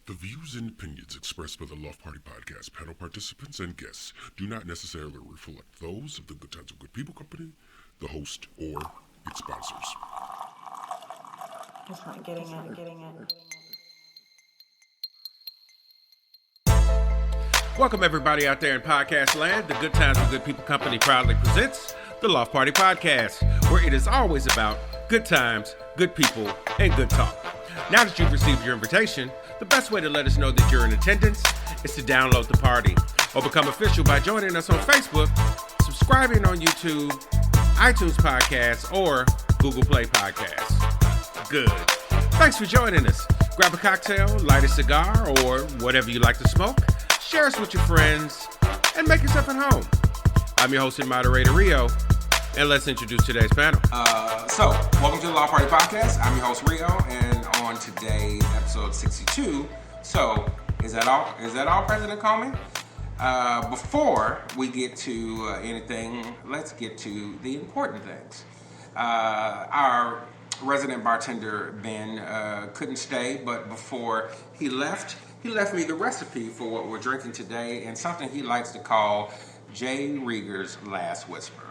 The views and opinions expressed by the Loft Party Podcast panel participants and guests do not necessarily reflect those of the Good Times with Good People company, the host, or its sponsors. It's not getting in. Welcome everybody out there in podcast land. The Good Times with Good People company proudly presents the Loft Party Podcast, where it is always about good times, good people, and good talk. Now that you've received your invitation, the best way to let us know that you're in attendance is to download the party or become official by joining us on Facebook, subscribing on YouTube, iTunes Podcasts, or Google Play Podcasts. Good. Thanks for joining us. Grab a cocktail, light a cigar, or whatever you like to smoke. Share us with your friends, and make yourself at home. I'm your host and moderator, Rio, and let's introduce today's panel. Welcome to the Loft Party Podcast. I'm your host, Rio, and on today's episode 62, is that all, President Comey? Before we get to anything, let's get to the important things. Our resident bartender, Ben, couldn't stay, but before he left me the recipe for what we're drinking today and something he likes to call J. Rieger's Last Whisper.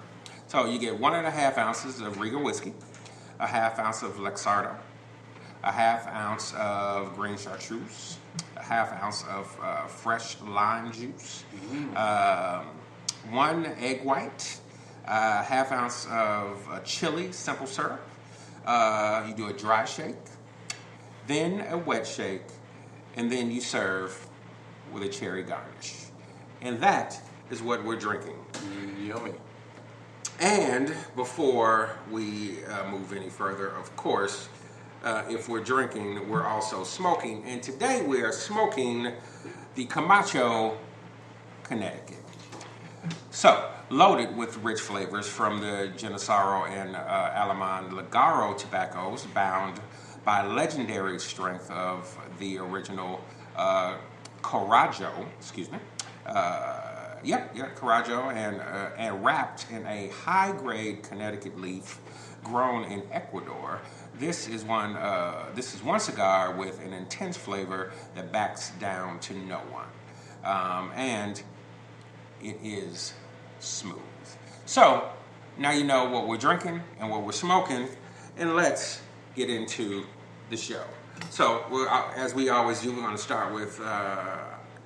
So you get 1.5 ounces of Rieger whiskey, a half ounce of Luxardo, a half ounce of green chartreuse, a half ounce of fresh lime juice, 1 egg white, a half ounce of chili simple syrup. You do a dry shake, then a wet shake, and then you serve with a cherry garnish. And that is what we're drinking. Yummy. And before we move any further, of course, if we're drinking, we're also smoking. And today we are smoking the Camacho, Connecticut. So, loaded with rich flavors from the Genesaro and Alemán Ligero tobaccos, bound by legendary strength of the original Coraggio, Coraggio, and wrapped in a high-grade Connecticut leaf grown in Ecuador. This is one cigar with an intense flavor that backs down to no one, and it is smooth. So now you know what we're drinking and what we're smoking, and let's get into the show. So as we always do, we're going to start with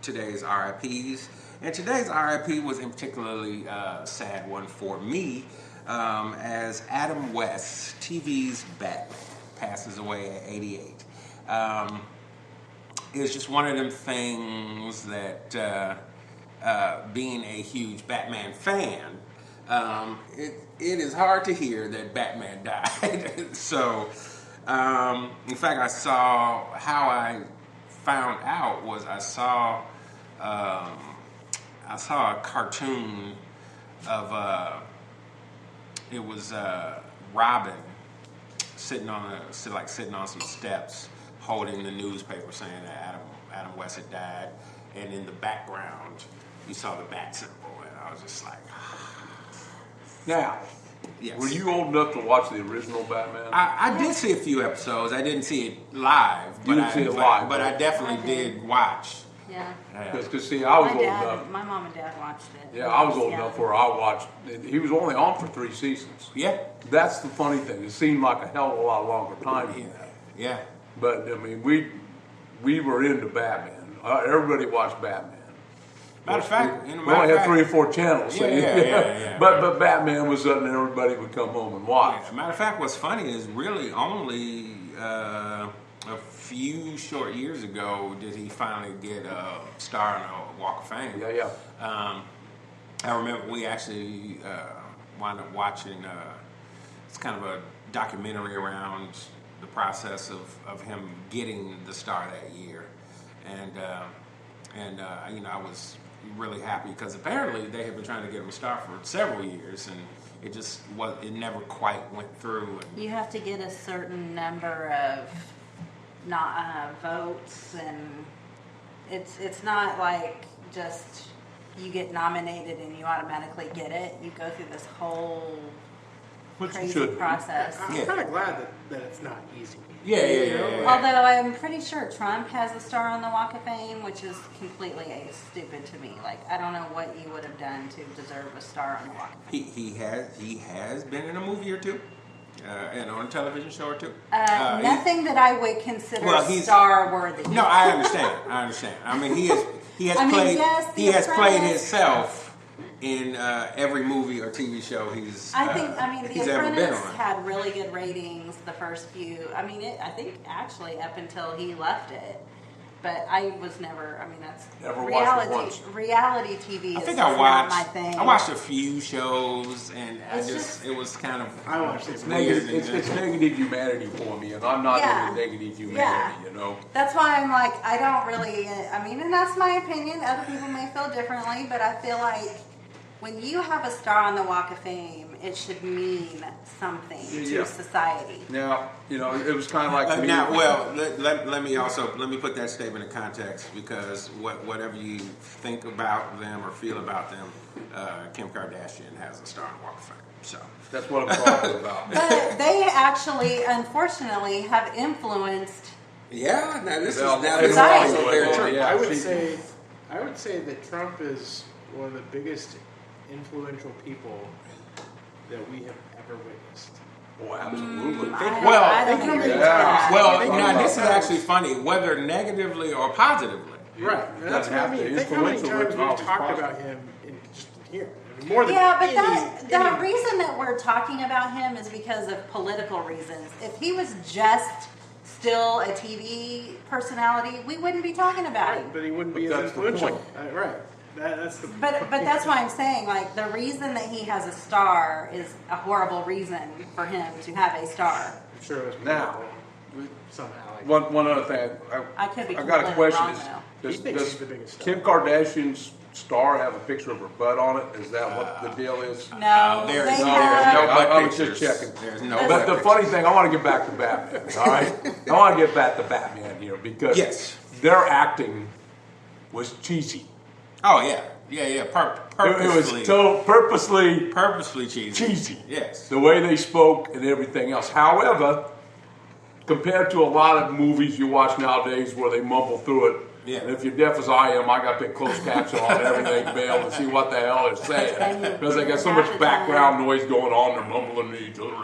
today's RIPs. And today's RIP was a particularly sad one for me, as Adam West, TV's Batman, passes away at 88. It's just one of them things that, being a huge Batman fan, it is hard to hear that Batman died. So, in fact, how I found out was I saw a cartoon of it was Robin sitting on some steps, holding the newspaper, saying that Adam West had died, and in the background you saw the bat symbol, and I was just like, Now, yes. Were you old enough to watch the original Batman? I did see a few episodes. I didn't see it live, but I definitely did watch. Yeah. Because see, I was old enough. My mom and dad watched it. Yeah, I was old enough where I watched. He was only on for 3 seasons. Yeah. That's the funny thing. It seemed like a hell of a lot longer time than that. Yeah. But I mean, we were into Batman. Everybody watched Batman. Matter of fact, we only had 3 or 4 channels. Yeah. But Batman was something everybody would come home and watch. Yeah. Matter of fact, what's funny is really only a few short years ago did he finally get a star on the Walk of Fame. Yeah. I remember we actually wound up watching. It's kind of a documentary around the process of him getting the star that year, and I was really happy because apparently they had been trying to get him a star for several years, and it never quite went through. And you have to get a certain number of votes, and it's not like just you get nominated and you automatically get it. You go through this whole crazy process. I'm kind of glad that it's not easy. Yeah. Although I'm pretty sure Trump has a star on the Walk of Fame, which is completely stupid to me. Like, I don't know what you would have done to deserve a star on the Walk of Fame. He has been in a movie or two, and on a television show or two. Nothing that I would consider he's star worthy. No, I understand. I mean, he has played himself in every movie or TV show The he's ever been Apprentice on. had really good ratings the first few. I mean, I think actually up until he left it. But I was never. I mean, that's Never watched it once. reality TV. I is think just not my thing. I watched a few shows, and it was kind of. I watched it. It's negative humanity for me, and I'm not into negative humanity, you know. That's why I'm like, I don't really. I mean, and that's my opinion. Other people may feel differently, but I feel like when you have a star on the Walk of Fame, it should mean something to society. Now, you know, it was kind of like let me put that statement in context, because whatever you think about them or feel about them, Kim Kardashian has a star on the Walk of Fame. So that's what I'm talking about. But they actually, unfortunately, have influenced. Yeah, now this is society. also very true. Yeah, I would say that Trump is one of the biggest influential people that we have ever witnessed. Oh, absolutely. I don't agree with that. Now this is actually funny, whether negatively or positively. Right. And that's what I mean. Think how many times we've talked about him just in here. I mean, more than but the reason that we're talking about him is because of political reasons. If he was just still a TV personality, we wouldn't be talking about him. But he wouldn't be as influential. Right. But that's why I'm saying, like, the reason that he has a star is a horrible reason for him to have a star. I'm sure it was Now, somehow. one other thing. I could be I got a completely question. wrong, though. He thinks he's the biggest star. Kim Kardashian's star have a picture of her butt on it? Is that what the deal is? No, There's they no have. butt I was pictures. just checking. There's no But butt the pictures. funny thing, I want to get back to Batman, all right? I want to get back to Batman here because their acting was cheesy. Oh yeah. Purposely. It was purposely cheesy. Yes. The way they spoke and everything else. However, compared to a lot of movies you watch nowadays where they mumble through it, and if you're deaf as I am, I got to put closed caption on and everything to be able to see what the hell they're saying. Because they got so much background noise going on, they're mumbling each other.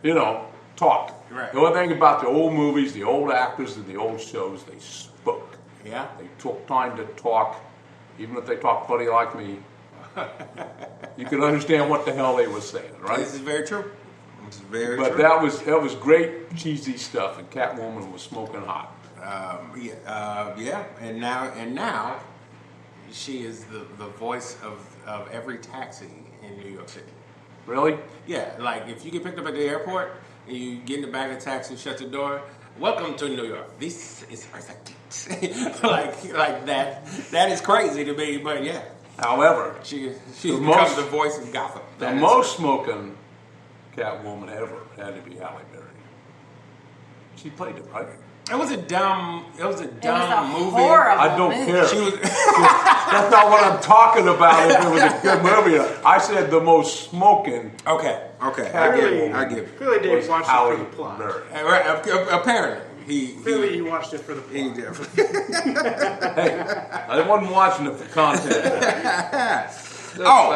You know, talk. Right. The only thing about the old movies, the old actors, and the old shows, they spoke. Yeah. They took time to talk. Even if they talk funny like me, you can understand what the hell they were saying, right? This is very true. It's very But true. that was great cheesy stuff, and Catwoman was smoking hot. And now she is the voice of every taxi in New York City. Really? Yeah, like if you get picked up at the airport and you get in the back of the taxi and shut the door, welcome to New York. This is perfect. like that. That is crazy to me, but yeah. However, She's become the voice of Gotham. The most smoking Catwoman ever had to be Halle Berry. She played it, right? It was a dumb movie. Horrible I don't movie. care. She was That's not what I'm talking about. If it was a good movie, I said the most smoking. okay. I give it. Clearly, Dave was watched Halle it for the plot. Berry. Apparently, Clearly, he watched it for the he plot. Hey, I wasn't watching it for content.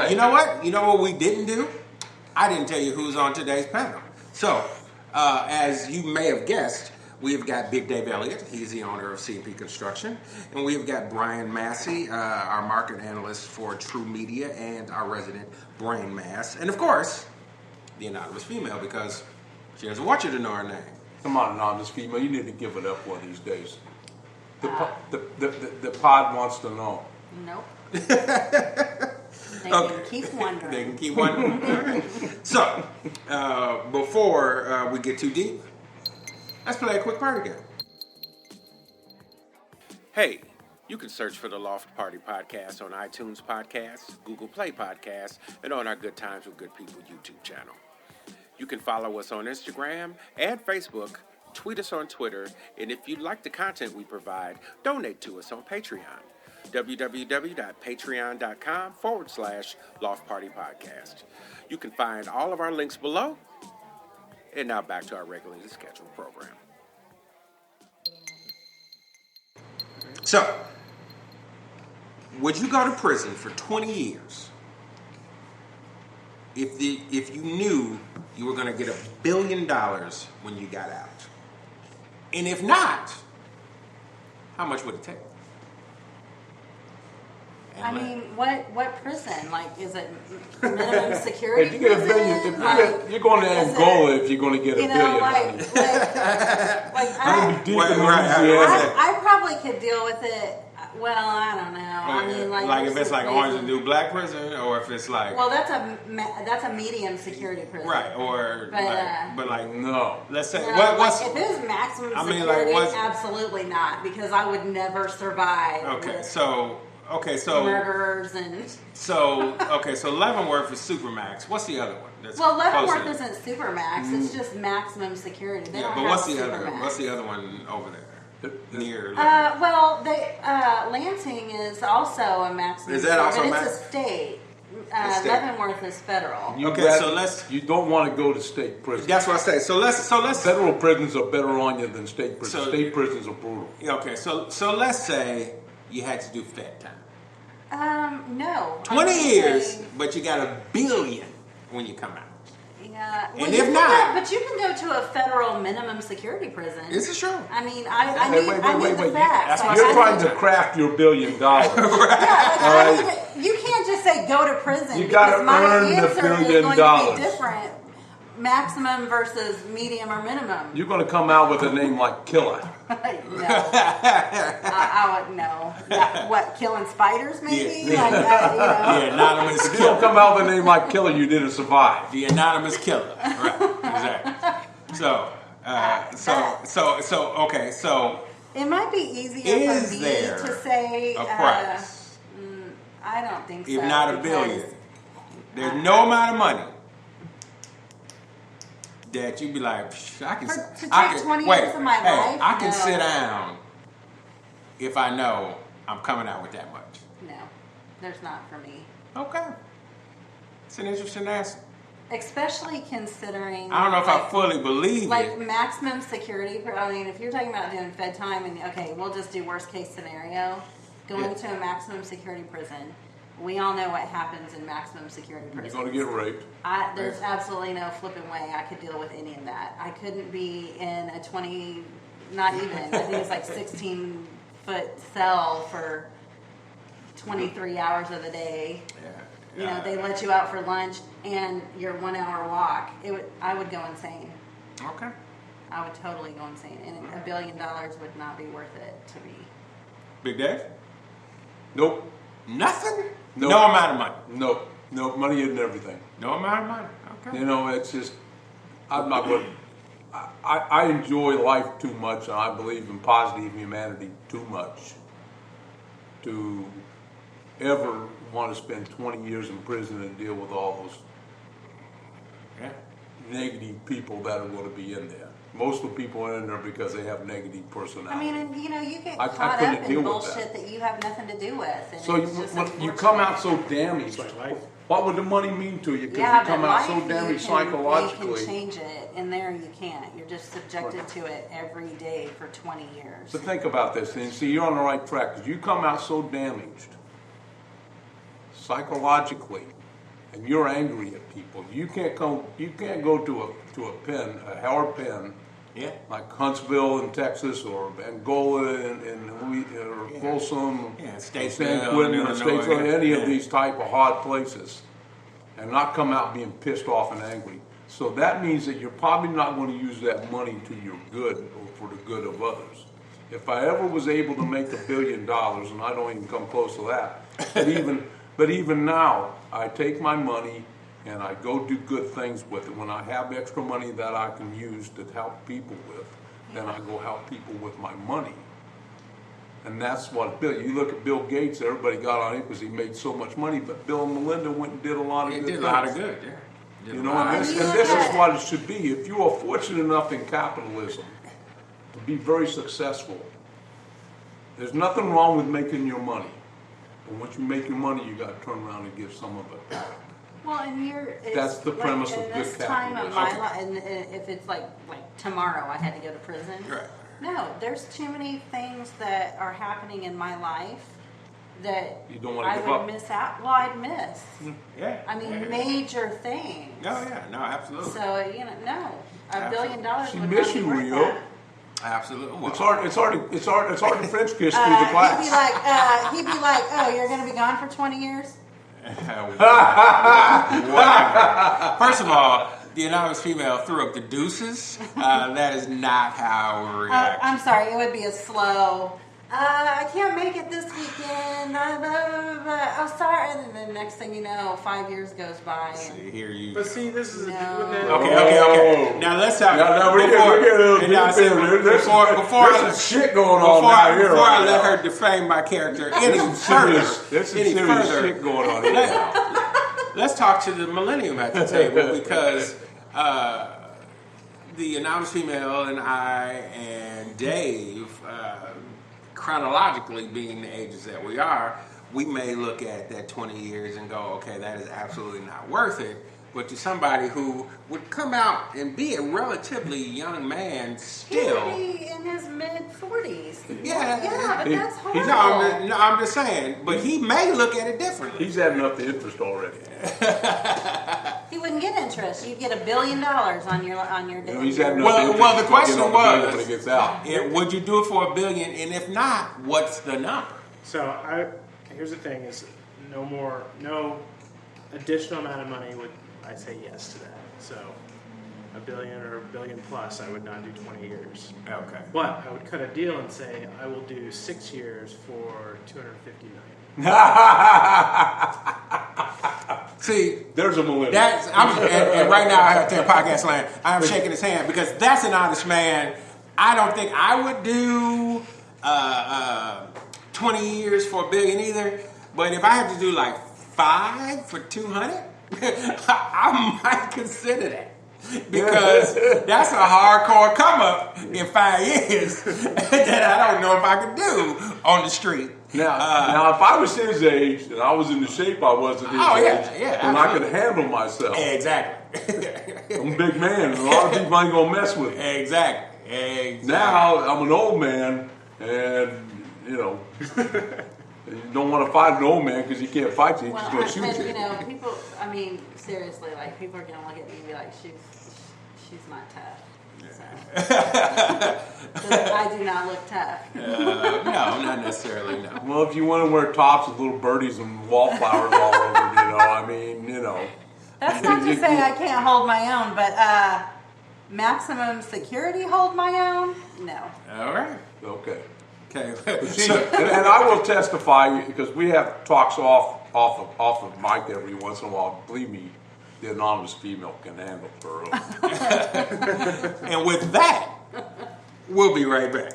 You know what? You know what we didn't do? I didn't tell you who's on today's panel. So, as you may have guessed, we've got Big Dave Elliott. He's the owner of CP Construction. And we've got Brian Massey, our market analyst for True Media and our resident brain mass. And, of course, the anonymous female, because she doesn't want you to know her name. Come on, anonymous female, you need to give it up one of these days. The pod wants to know. Nope. They can keep wondering. They can keep wondering. All right. So, before we get too deep, let's play a quick party game. Hey, you can search for the Loft Party Podcast on iTunes Podcasts, Google Play Podcasts, and on our Good Times with Good People YouTube channel. You can follow us on Instagram and Facebook, tweet us on Twitter, and if you like the content we provide, donate to us on Patreon. www.patreon.com/Loft Party Podcast. You can find all of our links below. And now back to our regularly scheduled program. So, would you go to prison for 20 years if you knew you were going to get $1 billion when you got out? And if not, how much would it take? I mean, what prison? Like, is it minimum security If you get $1 prison? billion, you're going to Angola if you're going to get $1 billion. I probably could deal with it. Well, I don't know. I mean, like if it's like Orange and New Black prison, or if it's like that's a medium security prison, right? Or but no. Let's say what's if it was maximum security? Absolutely not, because I would never survive. Okay, so murderers and so Leavenworth is Supermax. What's the other one? Leavenworth isn't Supermax. It's just maximum security. But what's the other? What's the other one over there? Near. Lansing is also a maximum. Is that also but it's a state. Leavenworth is federal. You don't want to go to state prison. That's what I say. So let's. Federal prisons are better on you than state prisons. State prisons are brutal. Okay, so let's say you had to do Fed time. No. 20 years, but you got $1 billion when you come out. Yeah. And if not, but you can go to a federal minimum security prison. This is true. I mean, I need the facts. You're trying to craft your $1 billion. Yeah, you can't just say go to prison. You got to earn the $1 billion. It's going to be different. Maximum versus medium or minimum. You're going to come out with a name like Killer. No. I would know. What, killing spiders maybe? Yeah. The anonymous killer. If you don't come out with a name like Killer, you didn't survive. The anonymous killer. Right. Exactly. So. It might be easier for me to say a price. I don't think so. If not $1 billion. There's no amount of money that you'd be like, I can 20 years of my life? I can sit down if I know I'm coming out with that much. No, there's not for me. Okay. It's an interesting answer. Especially considering... I don't know if I fully believe it. Maximum security, I mean, if you're talking about doing Fed time and, okay, we'll just do worst case scenario, going to a maximum security prison. We all know what happens in maximum security prisons. You're going to get raped. There's absolutely no flipping way I could deal with any of that. I couldn't be in a 20, not even, I think it's like 16-foot cell for 23 hours of the day. Yeah. They let you out for lunch and your 1 hour walk. I would go insane. Okay. I would totally go insane. And $1 billion would not be worth it to me. Big Dave? Nope. Nothing? Nope. No amount of money? Nope. Money isn't everything. No amount of money? Okay. It's just, I'm not going to, I enjoy life too much, and I believe in positive humanity too much to ever want to spend 20 years in prison and deal with all those negative people that are going to be in there. Most of the people are in there because they have negative personality. I mean, and you get caught up in bullshit that you have nothing to do with. And so you come out so damaged. What would the money mean to you? Because you come out so damaged psychologically. You can change it. In there, you can't. You're just subjected to it every day for 20 years. But think about this, and see, you're on the right track. Because you come out so damaged psychologically, and you're angry at people. You can't go to a Howard pen, like Huntsville in Texas, or Angola in Folsom, San Quentin, or Statesville, any of these type of hard places, and not come out being pissed off and angry. So that means that you're probably not going to use that money to your good or for the good of others. If I ever was able to make $1 billion, and I don't even come close to that, but even now, I take my money and I go do good things with it. When I have extra money that I can use to help people with, then I go help people with my money. And that's what you look at Bill Gates, everybody got on him because he made so much money, but Bill and Melinda went and did a lot of good things. Did a lot of good, and this is what it should be. If you are fortunate enough in capitalism to be very successful, there's nothing wrong with making your money. And once you make your money, you got to turn around and give some of it back. Well, and That's the premise of in good this time of capitalism. my life, and if it's like tomorrow I had to go to prison. Right. No, there's too many things that are happening in my life that You don't wanna I give would up. miss out. Well, I'd miss. Yeah. I mean, yeah. major things. No, yeah, no, absolutely. So no, $1 billion She would miss not be you, worth Rio. that. Absolutely. Well, It's hard to French kiss through the glass. He'd be like, oh, you're going to be gone for 20 years? whatever. First of all, the anonymous female threw up the deuces. That is not how we react. I'm sorry, it would be a slow. I can't make it this weekend. Oh, sorry. And then the next thing you know, 5 years goes by. See, here you But go. see, this is No. Okay. Now let's talk. There's some shit going on now here. Before I right let now. her defame my character any There's further, some serious further, shit going on here. let's talk to the millennium at the table because the anonymous female and I and Dave, chronologically being the ages that we are, we may look at that 20 years and go, okay, that is absolutely not worth it. But to somebody who would come out and be a relatively young man still. He would be in his mid-40s. Yeah. But that's horrible. No, I'm just saying. But he may look at it differently. He's adding up the interest already. He wouldn't get interest. You'd get $1 billion on your You know, he's adding up Well, the interest. well, the He's gonna question get on the bill was, when he gets out. would you do it for $1 billion? And if not, what's the number? So here's the thing: is no additional amount of money would I say yes to that. So $1 billion or $1 billion plus, I would not do 20 years. Okay. But I would cut a deal and say I will do 6 years for $250 million. See, There's a millennium. and right now out there in podcast land, I'm shaking his hand because that's an honest man. I don't think I would do 20 years for $1 billion either. But if I had to do like 5 for 200, I might consider that. Because that's a hardcore come up in 5 years that I don't know if I could do on the street. Now, if I was his age and I was in the shape I was at his age, then I could handle myself. Exactly. I'm a big man, and a lot of people ain't gonna mess with me. Exactly. Now I'm an old man, and you don't want to fight an old man because he can't fight you. He's Well, just gonna shoot you. people, I mean, seriously, like, people are going to look at me and be like, she's not tough. So. I do not look tough. No, not necessarily, no. Well, if you want to wear tops with little birdies and wallflowers all over, I mean, That's not to say I can't hold my own, but maximum security hold my own? No. All right. Okay. Okay. See, and I will testify because we have talks off of mic every once in a while. Believe me, the anonymous female can handle her. And with that, we'll be right back.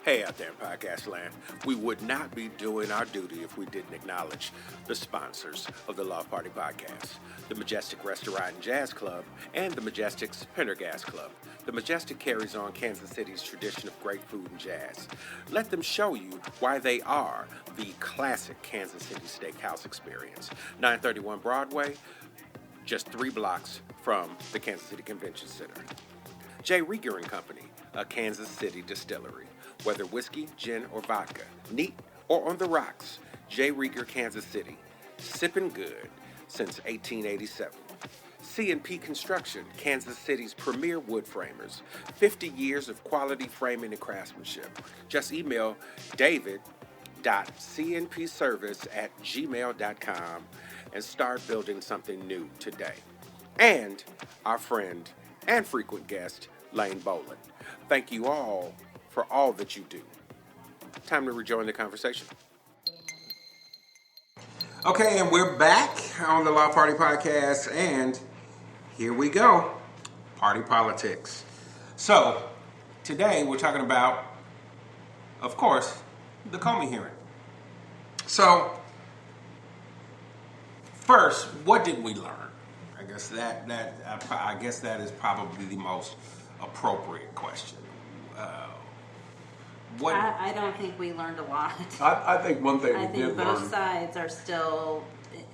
Hey out there in podcast land, we would not be doing our duty if we didn't acknowledge the sponsors of the Loft Party Podcast, the Majestic Restaurant and Jazz Club, and the Majestic's Pendergast Club. The Majestic carries on Kansas City's tradition of great food and jazz. Let them show you why they are the classic Kansas City steakhouse experience. 931 Broadway, just 3 blocks from the Kansas City Convention Center. J. Rieger and Company, a Kansas City distillery. Whether whiskey, gin, or vodka, neat or on the rocks, J. Rieger, Kansas City, sipping good since 1887. C&P Construction, Kansas City's premier wood framers. 50 years of quality framing and craftsmanship. Just email david.cnpservice@gmail.com and start building something new today. And our friend and frequent guest, Lane Boland. Thank you all for all that you do. Time to rejoin the conversation. Okay, and we're back on the Loft Party Podcast, and here we go. Party politics. So, today we're talking about, of course, the Comey hearing. So, first, what did we learn? I guess that is probably the most appropriate question. what? I don't think we learned a lot. I think one thing I we think did both learn. sides are still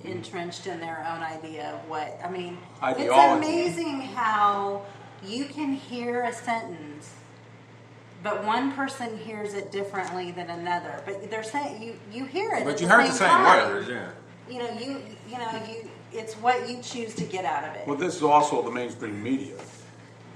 entrenched in their own idea of what. I mean, Ideology. it's amazing how you can hear a sentence, but one person hears it differently than another. But they're saying you hear it. But at you the heard the same time. words, yeah. You it's what you choose to get out of it. Well, this is also the mainstream media.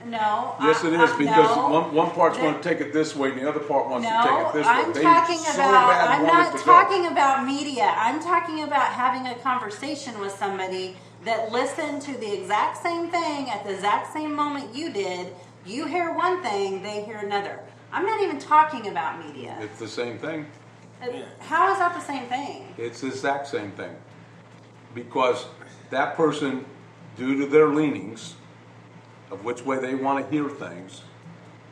No. Yes, it is, because no. one part's going to take it this way, and the other part wants to No, take it this way. I'm They talking so about. bad I'm want it not to talking go. about media. I'm talking about having a conversation with somebody that listened to the exact same thing at the exact same moment you did. You hear one thing, they hear another. I'm not even talking about media. It's the same thing. How is that the same thing? It's the exact same thing. Because that person, due to their leanings of which way they want to hear things,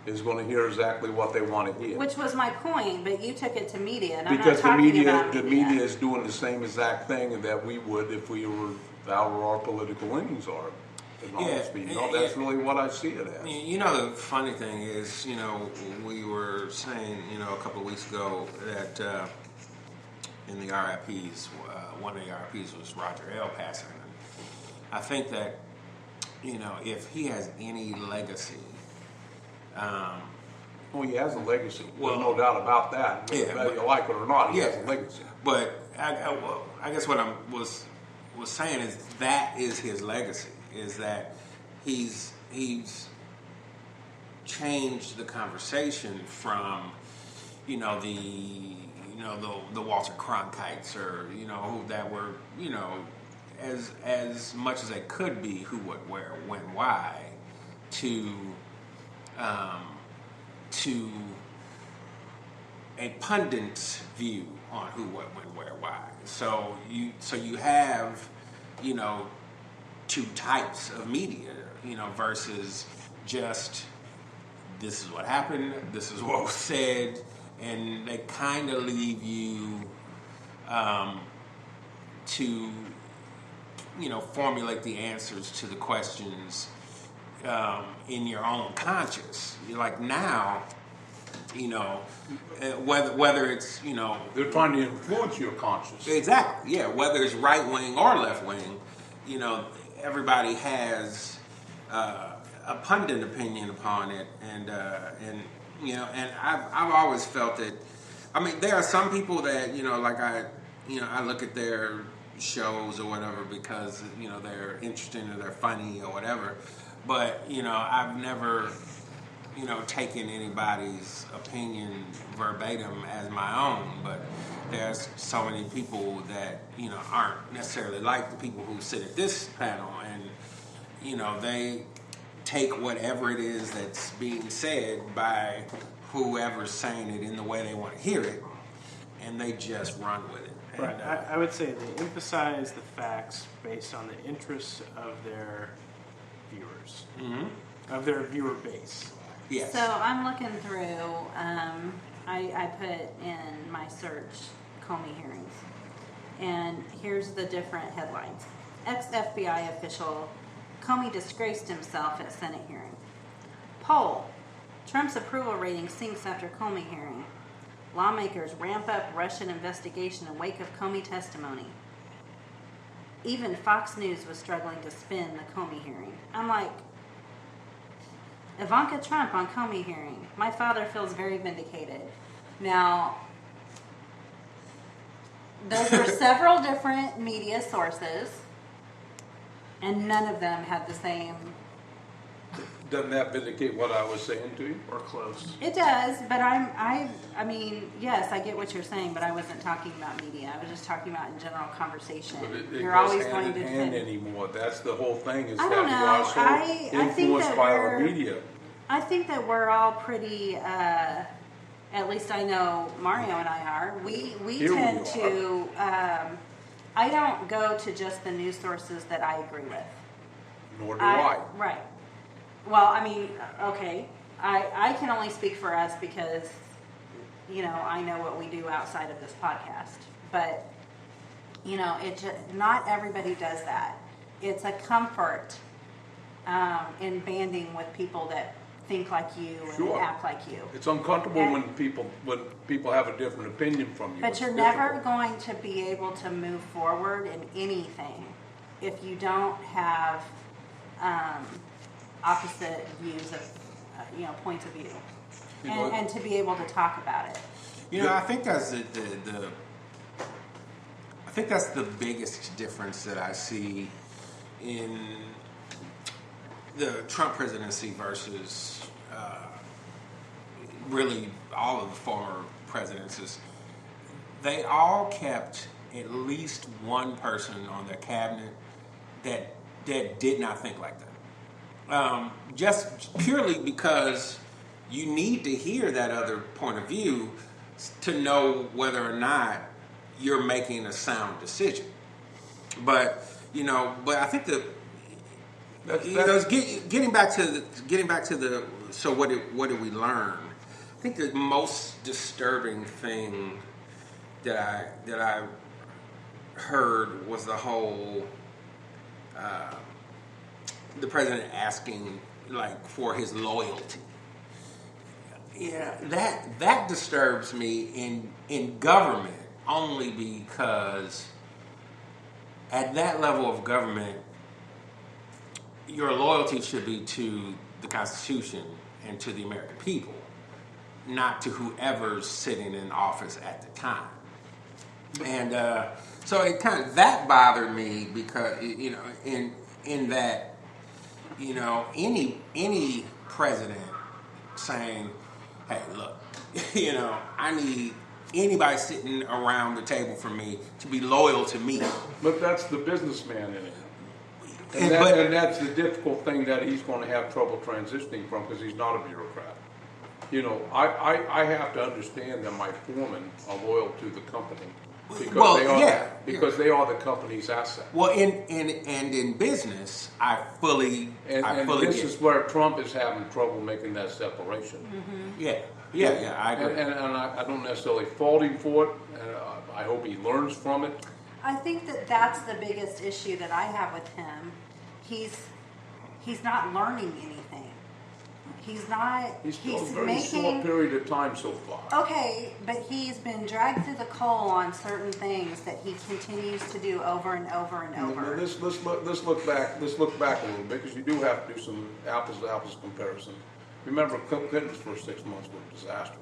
is going to hear exactly what they want to hear. Which was my point, but you took it to media, and I'm Because not talking about the media is doing the same exact thing that we would if we were how our political leanings are. That's really what I see it as. You know, the funny thing is, we were saying, a couple of weeks ago that in the RIPs, one of the RIPs was Roger L. passing. I think that, if he has any legacy, Well, he has a legacy. Well, There's no doubt about that. yeah, Whether you like it or not, he yeah. has a legacy. But I guess what I was saying is that is his legacy, is that he's changed the conversation from the Walter Cronkites, or who that were as much as they could be, who, what, where, when, why, to a pundit's view on who, what, when, where, why. So you have two types of media, versus just this is what happened, this is what was said, and they kind of leave you to formulate the answers to the questions in your own conscious. Like now, whether it's They're trying to influence your conscience. exactly, yeah, whether it's right wing or left wing, everybody has a pundit opinion upon it, and I've always felt that. I mean, there are some people that I look at their shows or whatever because they're interesting or they're funny or whatever, but I've never taken anybody's opinion verbatim as my own. But there's so many people that aren't necessarily like the people who sit at this panel, and they take whatever it is that's being said by whoever's saying it in the way they want to hear it, and they just run with it. Right. And, I would say they emphasize the facts based on the interests of their viewers, of their viewer base. yes. So I'm looking through. I put in my search Comey hearings, and here's the different headlines. Ex-FBI official Comey disgraced himself at Senate hearing. Poll: Trump's approval rating sinks after Comey hearing. Lawmakers ramp up Russian investigation in wake of Comey testimony. Even Fox News was struggling to spin the Comey hearing. I'm like, Ivanka Trump on Comey hearing. My father feels very vindicated. Now, those were several different media sources, and none of them had the same. Doesn't that vindicate what I was saying to you? Or close. It does, but I mean, yes, I get what you're saying, but I wasn't talking about media. I was just talking about in general conversation. But it You're goes always hand going in to hand defend. anymore. That's the whole thing. Is I that don't we know. are so I think influenced that by our we're- media. I think that we're all pretty. At least I know Mario and I are. We Here we tend are. to. I don't go to just the news sources that I agree with. Nor do I. Right. Well, I mean, okay. I can only speak for us because, I know what we do outside of this podcast. But, not everybody does that. It's a comfort in banding with people that think like you and Sure. act like you. It's uncomfortable And- when people have a different opinion from you. But It's you're difficult. never going to be able to move forward in anything if you don't have opposite views of, points of view, and to be able to talk about it. I think that's I think that's the biggest difference that I see in the Trump presidency versus really all of the former presidents. Is they all kept at least one person on their cabinet that did not think like that. Just purely because you need to hear that other point of view to know whether or not you're making a sound decision. But I think getting back to the so what did we learn? I think the most disturbing thing that I heard was the whole the president asking for his loyalty. Yeah, that disturbs me in government only because at that level of government, your loyalty should be to the Constitution and to the American people, not to whoever's sitting in office at the time. And so it that bothered me because in that any president saying, hey, look, I need anybody sitting around the table for me to be loyal to me. But that's the businessman in it. And That's the difficult thing that he's going to have trouble transitioning from because he's not a bureaucrat. I have to understand that my foremen are loyal to the company because they are the company's asset. Well, in business, I fully And this get is where Trump is having trouble making that separation. it. Yeah, I agree. And I don't necessarily fault him for it. And I hope he learns from it. I think that's the biggest issue that I have with him. He's not learning anything. He's not. He's still a very short period of time so far. Okay, but he's been dragged through the coal on certain things that he continues to do over and over and over. Let's look back a little bit because you do have to do some apples to apples comparison. Remember, Clinton's first 6 months were a disaster.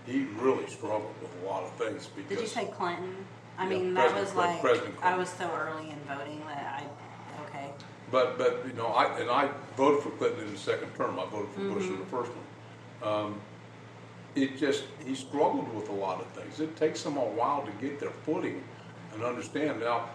He really struggled with a lot of things. Because, Did you say Clinton? I Yeah, mean, that was President I Clinton. was so early in voting that okay. But I voted for Clinton in the second term. I voted for Bush in the first one. He struggled with a lot of things. It takes them a while to get their footing and understand. Now,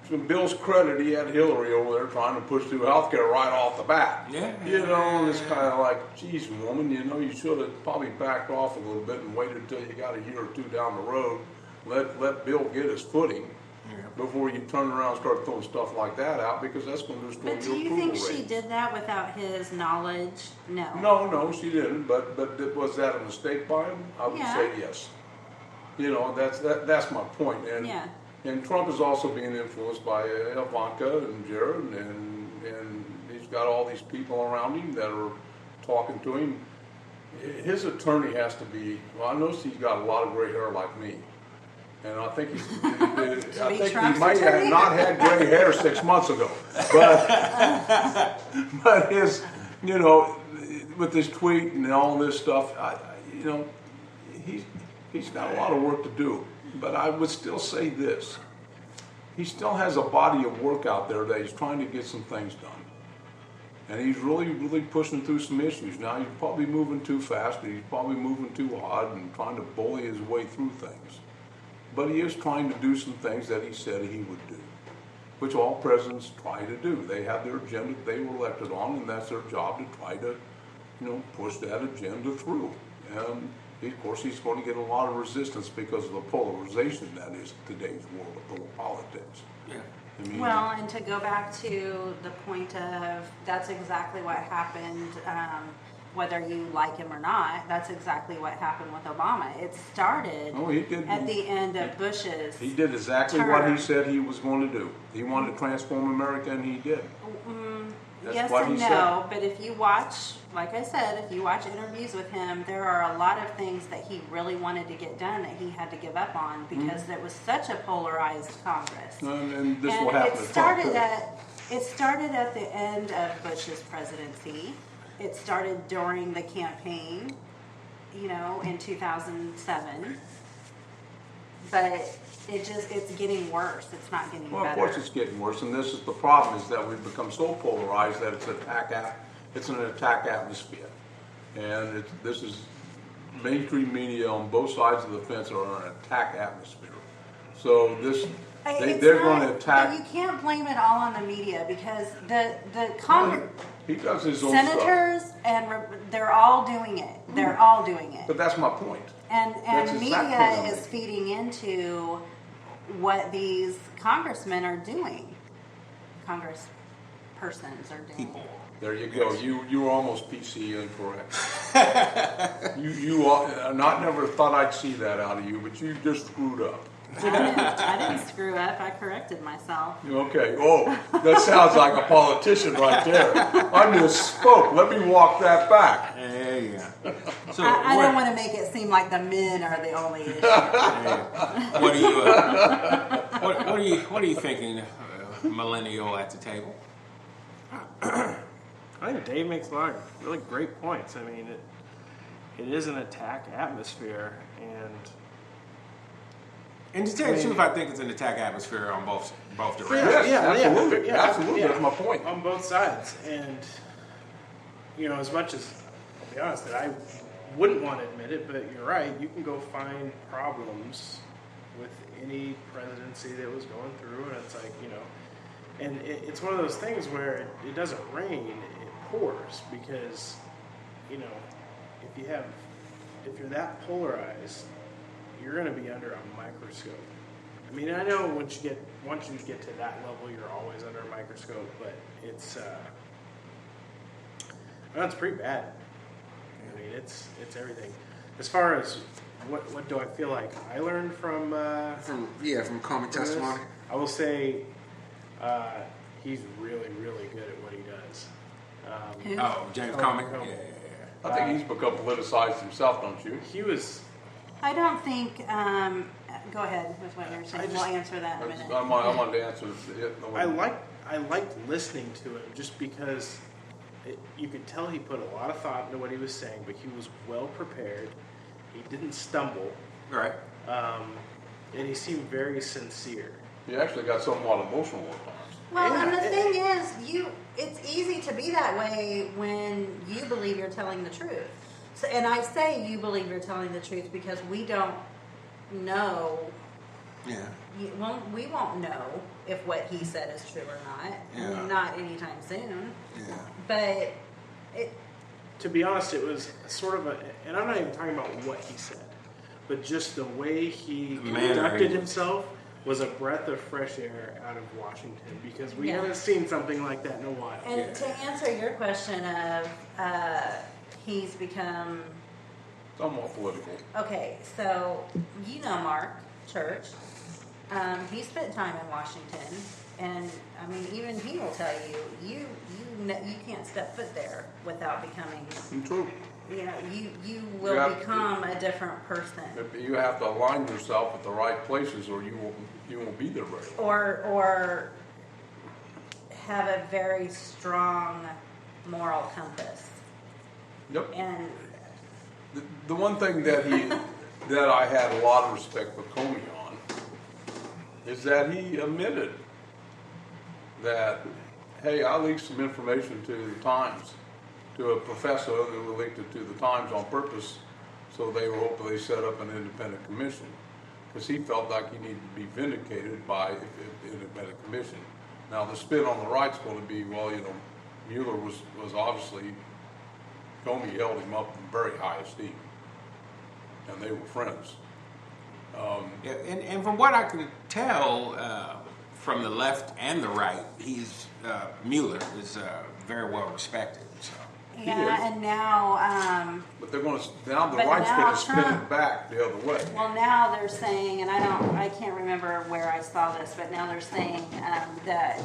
to Bill's credit, he had Hillary over there trying to push through health care right off the bat. Yeah. And it's kind of like, geez, woman, you should have probably backed off a little bit and waited until you got a year or two down the road. Let Bill get his footing before you turn around and start throwing stuff like that out because that's going to destroy your But approval do you think rating. she did that without his knowledge? No. No, she didn't. But was that a mistake by him? I would say yes. That's my point. And Trump is also being influenced by Ivanka and Jared, and he's got all these people around him that are talking to him. His attorney has to be. Well, I noticed he's got a lot of gray hair like me. And I think he might have not had gray hair 6 months ago, but his, with his tweet and all this stuff, he's got a lot of work to do. But I would still say this: he still has a body of work out there that he's trying to get some things done, and he's really, really pushing through some issues. Now he's probably moving too fast, and he's probably moving too hard, and trying to bully his way through things. But he is trying to do some things that he said he would do, which all presidents try to do. They have their agenda they were elected on, and that's their job to try to, push that agenda through. And of course, he's going to get a lot of resistance because of the polarization that is today's world of politics. Yeah. Well, and to go back to the point of that's exactly what happened. Whether you like him or not, that's exactly what happened with Obama. It started at the end of Bush's He did exactly term. what he said he was going to do. He wanted to transform America, and he did. That's yes what and he no, said. but if you watch, like I said, if you watch interviews with him, there are a lot of things that he really wanted to get done that he had to give up on because there was such a polarized Congress. And this And will happen to Trump, too. it started at the end of Bush's presidency. It started during the campaign, in 2007. But it's getting worse. It's not getting Well, better. of course it's getting worse, and this is the problem: is that we've become so polarized that it's an attack atmosphere, and this is mainstream media on both sides of the fence are an attack atmosphere. So they're going to attack. But you can't blame it all on the media because the Congress. He does his own Senators stuff. and they're all doing it. They're all doing it. But that's my point. And That's media exactly is feeding into what these congressmen are doing. Congresspersons are doing. People. There you go. You were almost PC incorrect. you I never thought I'd see that out of you, but you just screwed up. I didn't screw up. I corrected myself. Okay. Oh, that sounds like a politician right there. I misspoke. Let me walk that back. There you go. So I don't want to make it seem like the men are the only issue. What are you thinking, millennial at the table? I think Dave makes a lot of really great points. I mean, it is an attack atmosphere, And to tell you the truth, I think it's an attack atmosphere on both directions. Yes, absolutely. yeah, Absolutely. yeah. That's my point. on both sides. And as much as I'll be honest, that I wouldn't want to admit it, but you're right. You can go find problems with any presidency that was going through, and it's like and it's one of those things where it doesn't rain, it pours because if you're that polarized, you're going to be under a microscope. I mean, I know once you get to that level, you're always under a microscope, but it's pretty bad. I mean, it's everything. As far as what do I feel like I learned from Comey this, testimony. I will say he's really, really good at what he does. Who? James Comey. Comey. Yeah. I think he's become politicized himself, don't you? He was. I don't think. Go ahead with what you're saying. We'll answer that in a minute. I wanted to answer it. I liked listening to him just because you could tell he put a lot of thought into what he was saying, but he was well prepared. He didn't stumble, Right. and he seemed very sincere. He actually got somewhat emotional at times. Well, Yeah, and the thing is, it's easy to be that way when you believe you're telling the truth. So, and I say you believe you're telling the truth because we don't know. Yeah. We won't know if what he said is true or not. Yeah. Not anytime soon. Yeah. But To be honest, it was sort of and I'm not even talking about what he said, but just the way he conducted himself was a breath of fresh air out of Washington because we haven't seen something like that in a while. And to answer your question of he's become Somewhat political. okay. So Mark Church. He spent time in Washington, and I mean, even he will tell you can't step foot there without becoming. True. You will become a different person. You have to align yourself with the right places, or you won't be there very long. Or have a very strong moral compass. Yep. And The one thing that I had a lot of respect for Comey on is that he admitted that, hey, I leaked some information to the Times, to a professor who leaked it to the Times on purpose, so they were hopefully set up an independent commission, because he felt like he needed to be vindicated by an independent commission. Now the spin on the right's going to be, well, Mueller was obviously, Comey held him up in very high esteem, and they were friends. And from what I can tell from the left and the right, Mueller is very well respected. So. yeah, and now. But they're going to now the But right's now going to spin Trump- it back the other way. Well, now they're saying, and I can't remember where I saw this, but now they're saying that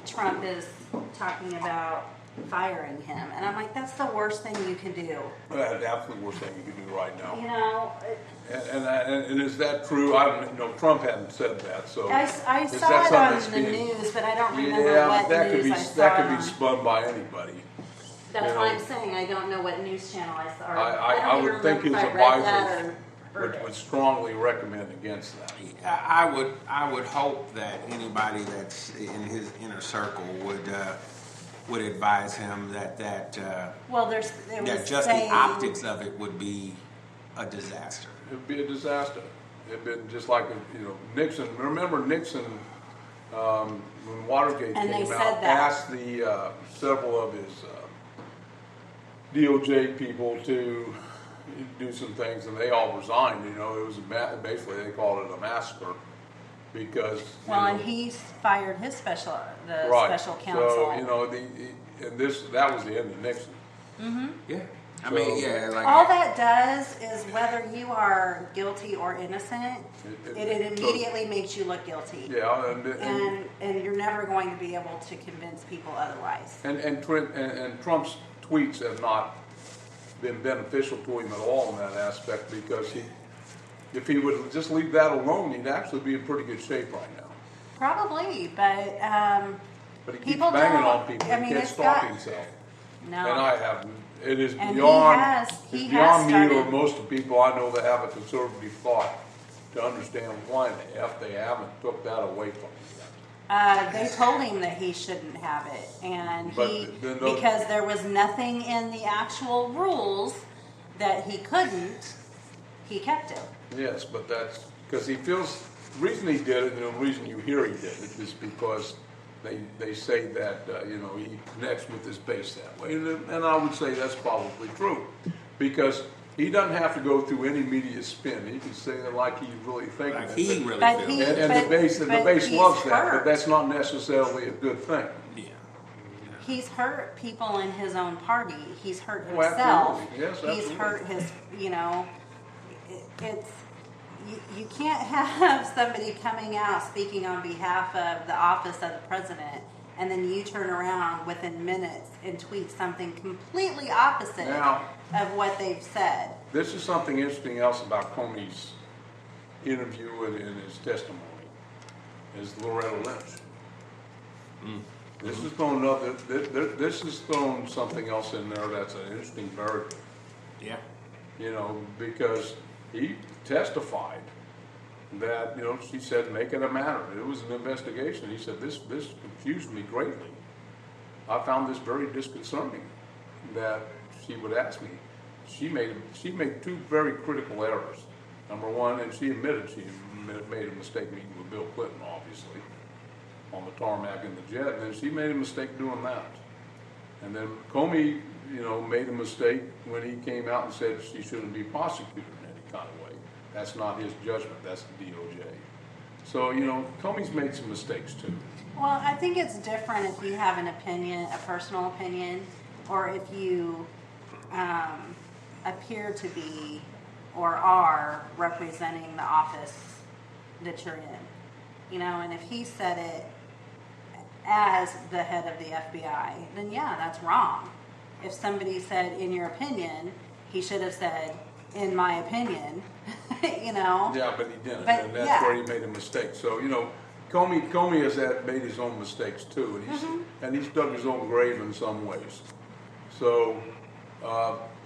Trump is talking about firing him, and I'm like, that's the worst thing you can do. That's the absolute worst thing you can do right now. You know. And is that true? Trump hadn't said that. So I saw it on the news, but I don't remember what news I saw. That could be spun by anybody. That's what I'm saying. I don't know what news channel I saw. I would think his advisors would strongly recommend against that. I would hope that anybody that's in his inner circle would advise him that just the optics of it would be a disaster. It would be a disaster. It'd been just like Nixon. Remember Nixon when Watergate came out, asked several of his DOJ people to do some things, and they all resigned. It was basically they called it a massacre because. And he fired his special counsel. So that was the end of Nixon. Mm-hmm. Yeah. All that does is whether you are guilty or innocent, it immediately makes you look guilty. Yeah, and you're never going to be able to convince people otherwise. And Trump's tweets have not been beneficial to him at all in that aspect, because if he would just leave that alone, he'd actually be in pretty good shape right now. Probably, but he keeps banging on people. He can't stop himself. No. And I haven't. It is and beyond me or most of the people I know that have a conservative thought to understand why the F they haven't took that away from him. They told him that he shouldn't have it, and because there was nothing in the actual rules that he couldn't, he kept it. Yes, but that's because he feels the reason he did it, and the reason you hear he did it, is because they say that he connects with his base that way, and I would say that's probably true, because he doesn't have to go through any media spin. He can say it like he's really thinking it. He really feels. And the base loves that, but that's not necessarily a good thing. Yeah. He's hurt people in his own party. He's hurt himself. Absolutely. Yes, absolutely. He's hurt his. It's. You can't have somebody coming out speaking on behalf of the office of the president, and then you turn around within minutes and tweet something completely opposite of what they've said. This is something interesting else about Comey's interview and his testimony, is Loretta Lynch. This is thrown something else in there that's an interesting variable. Yeah. Because he testified that, she said, make it a matter. It was an investigation. He said, this confused me greatly. I found this very disconcerting that she would ask me. She made two very critical errors. Number one, and she admitted she made a mistake meeting with Bill Clinton, obviously, on the tarmac in the jet, and then she made a mistake doing that. And then Comey, made a mistake when he came out and said she shouldn't be prosecuted in any kind of way. That's not his judgment, that's the DOJ. So, Comey's made some mistakes too. Well, I think it's different if you have an opinion, a personal opinion, or if you appear to be or are representing the office that you're in. And if he said it as the head of the FBI, then that's wrong. If somebody said, in your opinion, he should have said, in my opinion, Yeah, but he didn't, and that's where he made a mistake. So, Comey has made his own mistakes too, and he's dug his own grave in some ways. So,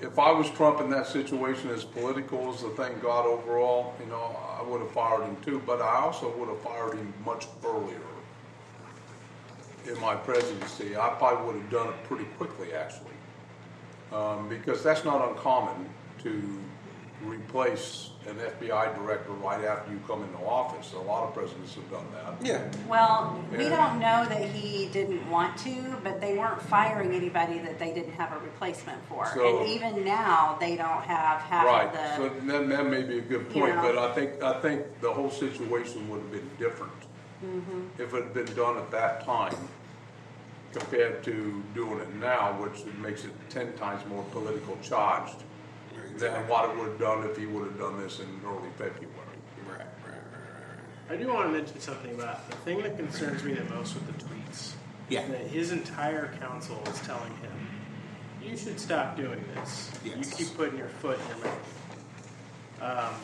if I was Trump in that situation, as political as the thing got overall, I would have fired him too, but I also would have fired him much earlier in my presidency. I probably would have done it pretty quickly, actually, because that's not uncommon to replace an FBI director right after you come into office. A lot of presidents have done that. Yeah. Well, we don't know that he didn't want to, but they weren't firing anybody that they didn't have a replacement for. So, and even now, they don't have half of the... Right, so that may be a good point, but I think the whole situation would have been different if it had been done at that time compared to doing it now, which makes it 10 times more political charged than what it would have done if he would have done this in early February. I do want to mention something about the thing that concerns me the most with the tweets Yeah. That his entire council is telling him, you should stop doing this. Yes. You keep putting your foot in your mouth.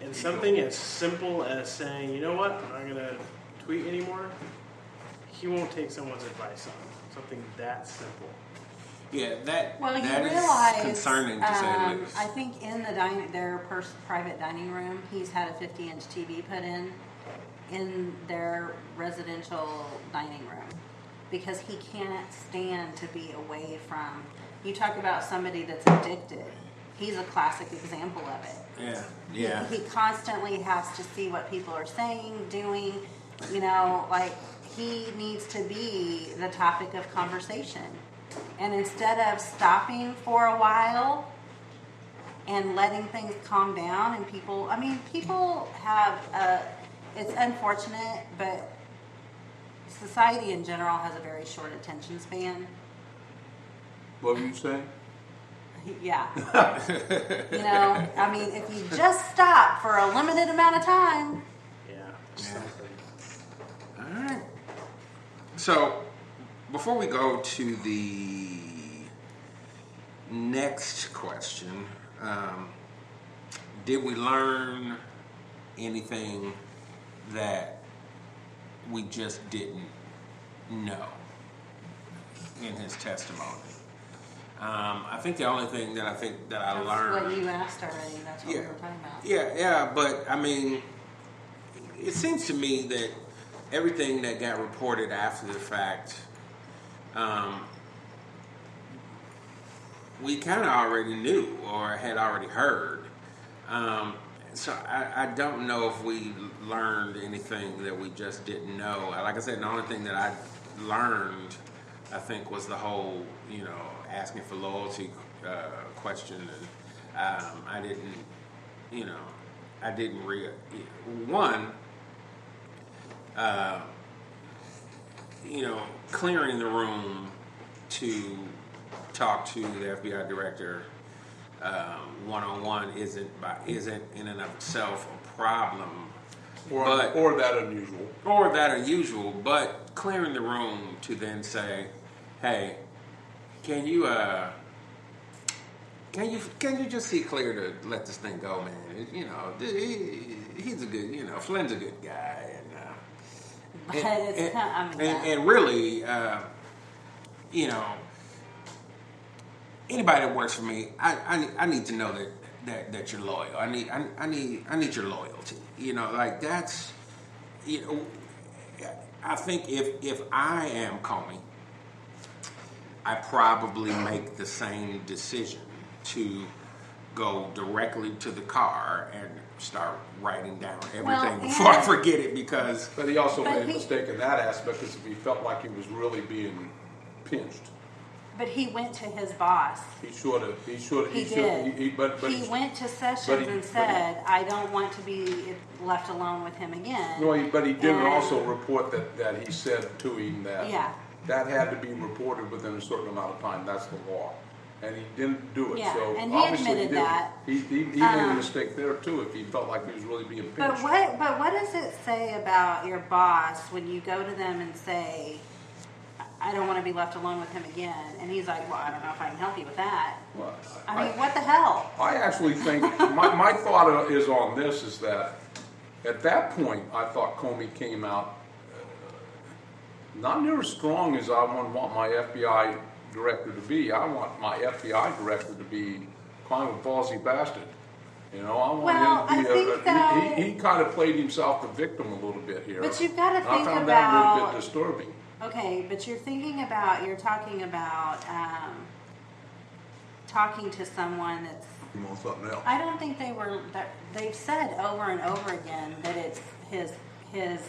And something as simple as saying, you know what, I'm not going to tweet anymore, he won't take someone's advice on it. Something that simple. Yeah, that Well, you that realize, is concerning to say the least. I think in the their private dining room, he's had a 50-inch TV put in their residential dining room because he can't stand to be away from. You talk about somebody that's addicted. He's a classic example of it. Yeah. He constantly has to see what people are saying, doing. You know, like he needs to be the topic of conversation. And instead of stopping for a while and letting things calm down and people have, it's unfortunate, but society in general has a very short attention span. What were you saying? Yeah. You know, I mean, if you just stop for a limited amount of time. Yeah. Something. All right. So, before we go to the next question, did we learn anything that we just didn't know in his testimony? I think the only thing that I learned. That's what you asked already. That's what we were talking about. Yeah, but I mean, it seems to me that everything that got reported after the fact, we kind of already knew or had already heard. So I don't know if we learned anything that we just didn't know. Like I said, the only thing that I learned, I think, was the whole, asking for loyalty question. And I didn't clearing the room to talk to the FBI director one-on-one isn't in and of itself a problem, Or that unusual. But clearing the room to then say, "Hey, can you just see clear to let this thing go, man? He's a good, Flynn's a good guy, and really, anybody that works for me, I need to know that you're loyal. I need your loyalty. Like that's, I think if I am Comey, I probably make the same decision to go directly to the car and start writing down everything before I forget it because. But he also made a mistake in that aspect because he felt like he was really being pinched. But he went to his boss. He should have. He did. He went to Sessions and said, "I don't want to be left alone with him again." No, but he didn't also report that he said to him that that had to be reported within a certain amount of time. That's the law, and he didn't do it. Yeah, so and he obviously admitted that. He made a mistake there too. If he felt like he was really being pinched. But what does it say about your boss when you go to them and say, "I don't want to be left alone with him again," and he's like, "Well, I don't know if I can help you with that." Well, I mean, what the hell? I actually think my thought is on this is that at that point I thought Comey came out not near as strong as I would want my FBI director to be. I want my FBI director to be kind of a ballsy bastard. I want him to be he kind of played himself the victim a little bit here. But you've got to think I found about that a little bit disturbing. Okay, but you're talking about talking to someone that's. You want something else? I don't think they've said over and over again that it's his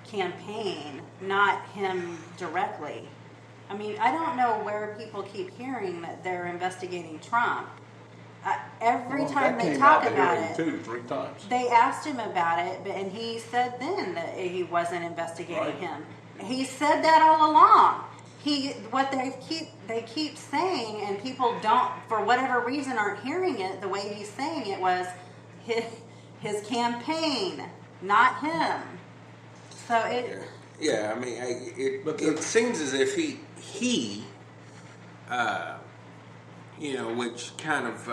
campaign, not him directly. I mean, I don't know where people keep hearing that they're investigating Trump. Every time they talk about it, 2-3 times. they asked him about it, and he said then that he wasn't investigating him. He said that all along. What they keep saying, and people don't, for whatever reason, aren't hearing it the way he's saying it was his campaign, not him. So Yeah, I mean, it seems as if he, which kind of.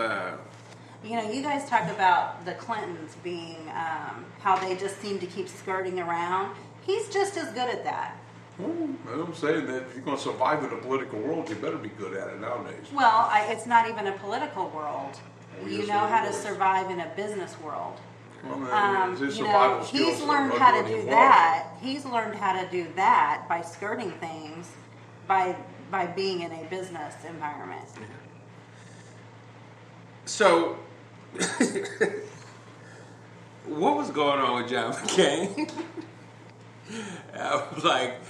You guys talk about the Clintons being how they just seem to keep skirting around. He's just as good at that. I'm saying that if you're going to survive in a political world, you better be good at it nowadays. Well, it's not even a political world. You know how to survive in a business world. Well, he's learned how to do that. He's learned how to do that by skirting things, by being in a business environment. Yeah. So, what was going on with John McCain? I was like,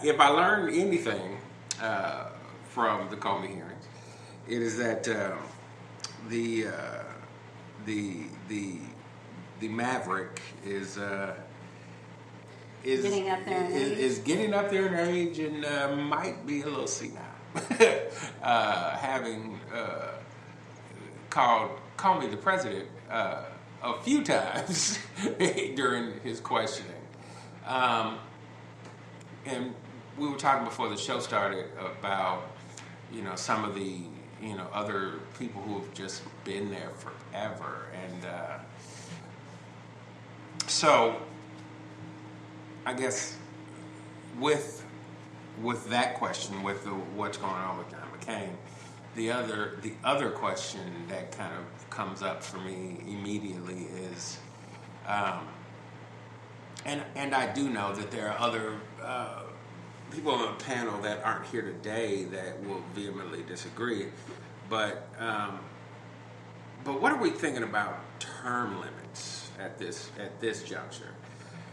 if I learned anything from the Comey hearings, it is that the Maverick is getting up there in age. Is getting up there in age and might be a little senile. Having called Comey the president a few times during his questioning. And we were talking before the show started about, some of the, other people who have just been there forever. And so I guess with that question, with what's going on with John McCain, the other question that kind of comes up for me immediately is, and I do know that there are other people on the panel that aren't here today that will vehemently disagree, but what are we thinking about term limits at this juncture?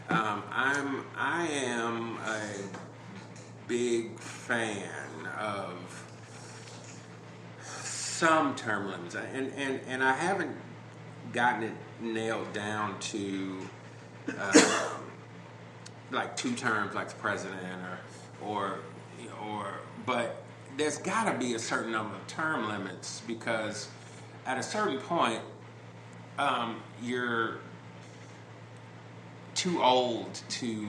I am a big fan of some term limits, and I haven't gotten it nailed down to like 2 terms, like the president, or but there's got to be a certain number of term limits, because at a certain point, you're too old to.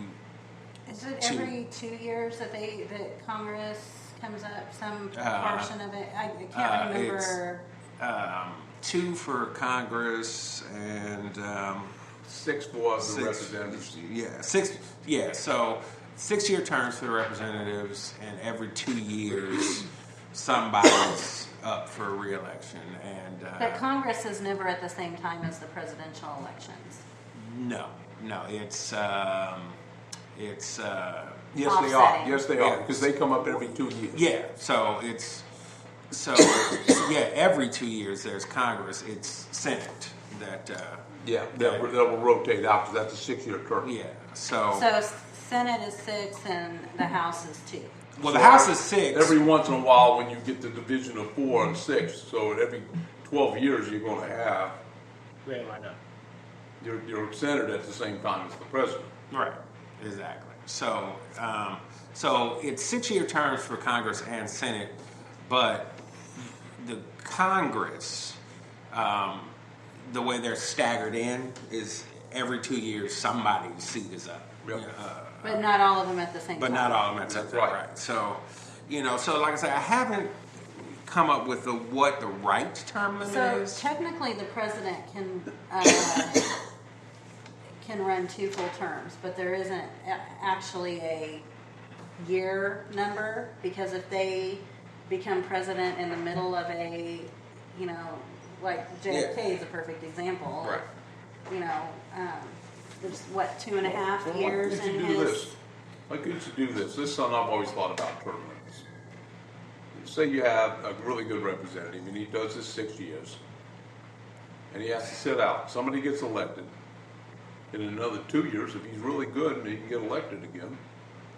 Is it every 2 years that Congress comes up, some portion of it? I can't remember. It's 2 for Congress and 6 for the representatives. Yeah, 6. Yeah, so 6-year terms for the representatives, and every 2 years somebody's up for re-election. But Congress is never at the same time as the presidential elections. No, it's. Yes, they are. Yes, they are, because they come up every 2 years. Yeah, every 2 years there's Congress. It's Senate that. That will rotate out, because that's a 6-year term. Yeah, so Senate is 6 and the House is 2. Well, the House is 6. Every once in a while, when you get the division of 4 and 6, so every 12 years you're going to have. Wait, why not? You're Senate at the same time as the president. Right. Exactly. So it's 6-year terms for Congress and Senate, but the Congress, the way they're staggered in is every 2 years somebody's seat is up. Yep. But not all of them at the same time. But not all of them at the same time. Right. So, so like I said, I haven't come up with what the right term limit is. So technically, the president can run 2 full terms, but there isn't actually a year number, because if they become president in the middle of a, like JFK is a perfect example. Right. There's 2.5 years in his. Why could you do this? This is something I've always thought about term limits. Say you have a really good representative, and he does this 6 years, and he has to sit out. Somebody gets elected. In another 2 years, if he's really good and he can get elected again,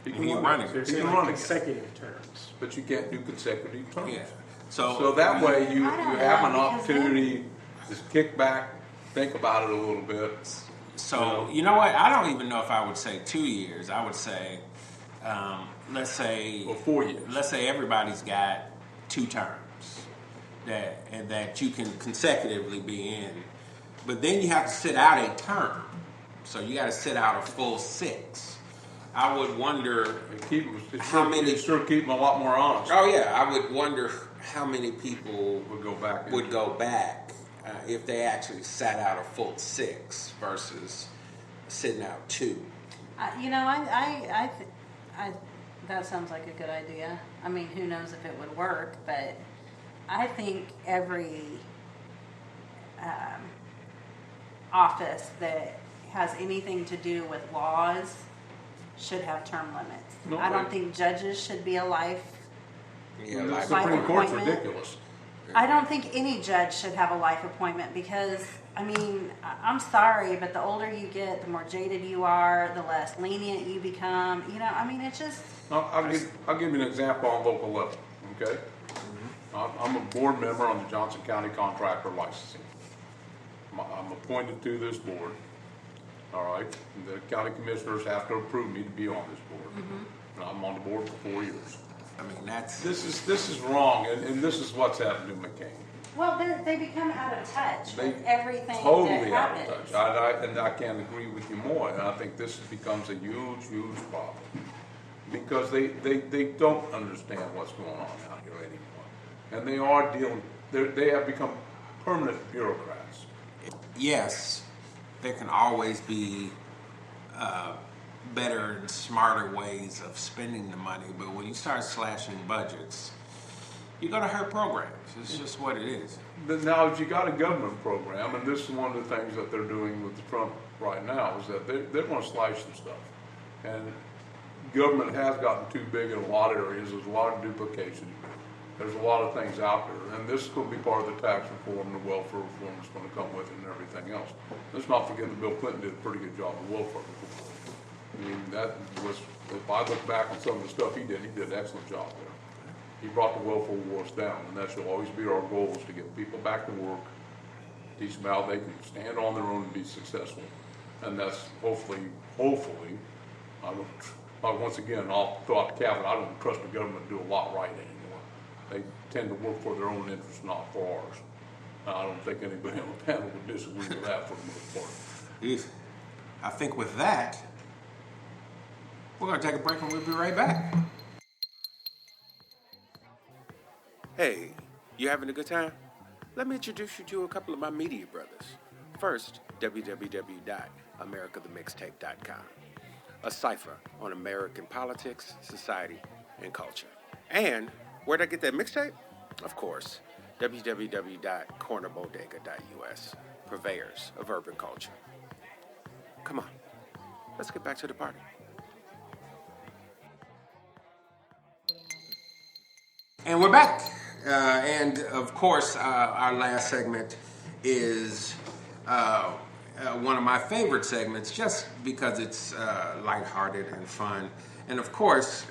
he can run again. He can run consecutive terms. But you can't do consecutive terms. Yeah. So that way you have an opportunity to kick back, think about it a little bit. So, you know what? I don't even know if I would say 2 years. I would say, let's say... Or 4 years. Let's say everybody's got 2 terms that you can consecutively be in. But then you have to sit out a term. So you got to sit out a full 6. I would wonder how many. It sure keep them a lot more honest. Oh yeah, I would wonder how many people would go back. If they actually sat out a full 6 versus sitting out 2. I that sounds like a good idea. I mean, who knows if it would work, but I think every office that has anything to do with laws should have term limits. No, I don't think judges should be a life the Supreme Court's ridiculous. I don't think any judge should have a life appointment because, I mean, I'm sorry, but the older you get, the more jaded you are, the less lenient you become. I mean, it's just... I'll give you an example on local level, okay? I'm a board member on the Johnson County Contractor Licensing. I'm appointed to this board, all right? The county commissioners have to approve me to be on this board. And I'm on the board for 4 years. I mean, this is wrong, and this is what's happened to McCain. Well, they become out of touch with everything totally that out happens. of touch. And I can't agree with you more. And I think this becomes a huge, huge problem because they don't understand what's going on out here anymore, and they are dealing. They have become permanent bureaucrats. Yes, there can always be better and smarter ways of spending the money, but when you start slashing budgets, you're going to hurt programs. It's just what it is. But now, if you got a government program, and this is one of the things that they're doing with Trump right now, is that they're going to slash some stuff. And government has gotten too big in a lot of areas. There's a lot of duplication. There's a lot of things out there. And this is going to be part of the tax reform and the welfare reform that's going to come with it and everything else. Let's not forget that Bill Clinton did a pretty good job of welfare reform. I mean, that was, if I look back on some of the stuff he did an excellent job there. He brought the welfare wars down, and that shall always be our goal, is to get people back to work, teach them how they can stand on their own and be successful. And that's hopefully, once again, I'll throw out the caveat, I don't trust the government to do a lot right anymore. They tend to work for their own interests, not for ours. Now, I don't think anybody on the panel would disagree with that for the most part. I think with that, we're going to take a break and we'll be right back. Hey, you having a good time? Let me introduce you to a couple of my media brothers. First, www.americathemixtape.com, a cipher on American politics, society, and culture. And where'd I get that mixtape? Of course, www.cornerbodega.us, purveyors of urban culture. Come on, let's get back to the party. And we're back. And of course, our last segment is one of my favorite segments just because it's lighthearted and fun. And of course,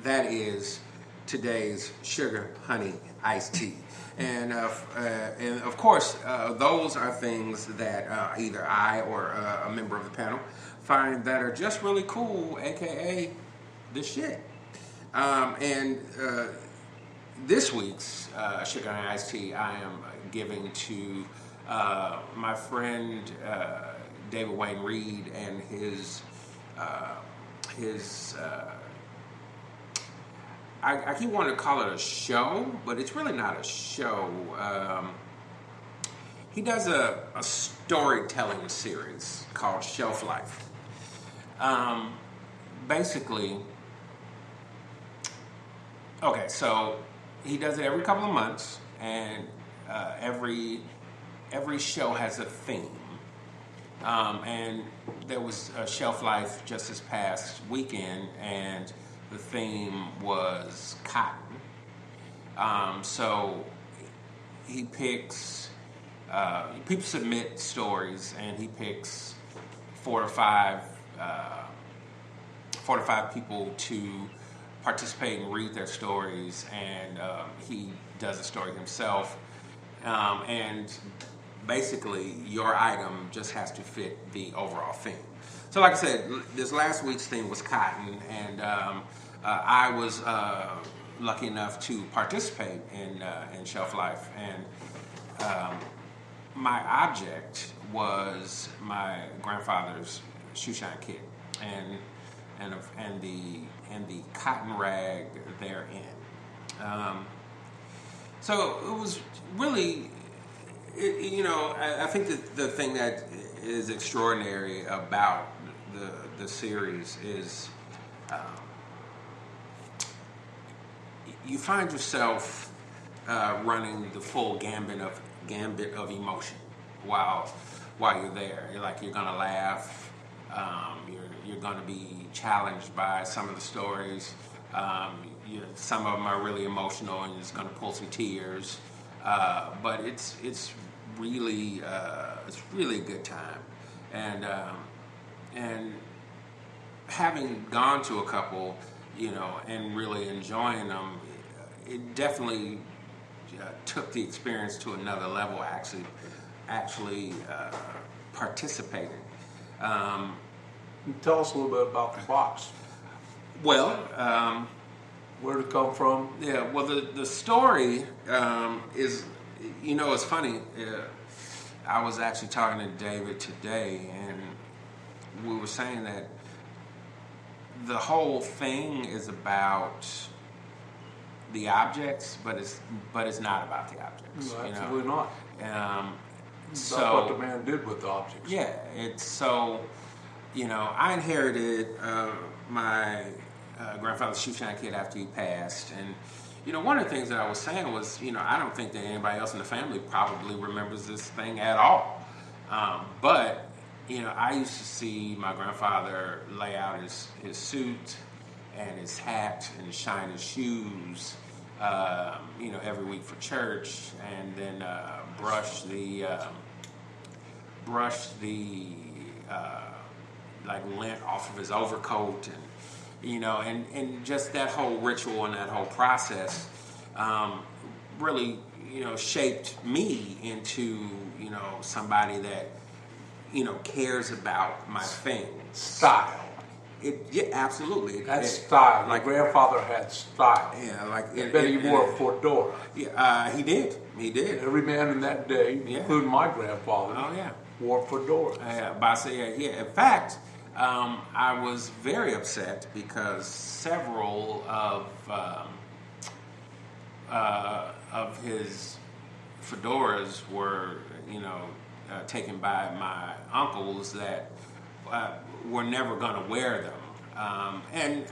that is today's sugar, honey, iced tea. And of course, those are things that either I or a member of the panel find that are just really cool, aka the shit. This week's Sugar and Iced Tea I am giving to my friend David Wayne Reed and his I keep wanting to call it a show, but it's really not a show. He does a storytelling series called Shelf Life. Basically, okay, so he does it every couple of months, and every show has a theme. And there was a Shelf Life just this past weekend, and the theme was cotton. So he picks, people submit stories, and he picks 4 to 5 people to participate and read their stories, and he does a story himself. And basically, your item just has to fit the overall theme. So like I said, this last week's theme was cotton, and I was lucky enough to participate in Shelf Life. And my object was my grandfather's shoeshine kit and the cotton rag therein. So it was really, I think that the thing that is extraordinary about the series is you find yourself running the full gambit of emotion while you're there. You're gonna laugh. You're gonna be challenged by some of the stories. Some of them are really emotional and it's gonna pull some tears. But it's really a good time. And having gone to a couple, and really enjoying them, it definitely took the experience to another level. Actually participating. Tell us a little bit about the box. Well, where did it come from? Yeah. Well, the story is, it's funny. I was actually talking to David today, and we were saying that the whole thing is about the objects, but it's not about the objects. No, absolutely not. That's what the man did with the objects. Yeah, it's so. I inherited my grandfather's shoeshine kit after he passed, and one of the things that I was saying was, I don't think that anybody else in the family probably remembers this thing at all. But I used to see my grandfather lay out his suit and his hat and shine his shoes, every week for church, and then brush the lint off of his overcoat, and just that whole ritual and that whole process really shaped me into somebody that cares about my things. Style. Absolutely. That's style. My grandfather had style. Yeah, he wore a fedora. Yeah, he did. He did. Every man in that day, including my grandfather, wore fedoras. In fact, I was very upset because several of his fedoras were, taken by my uncles that were never going to wear them, and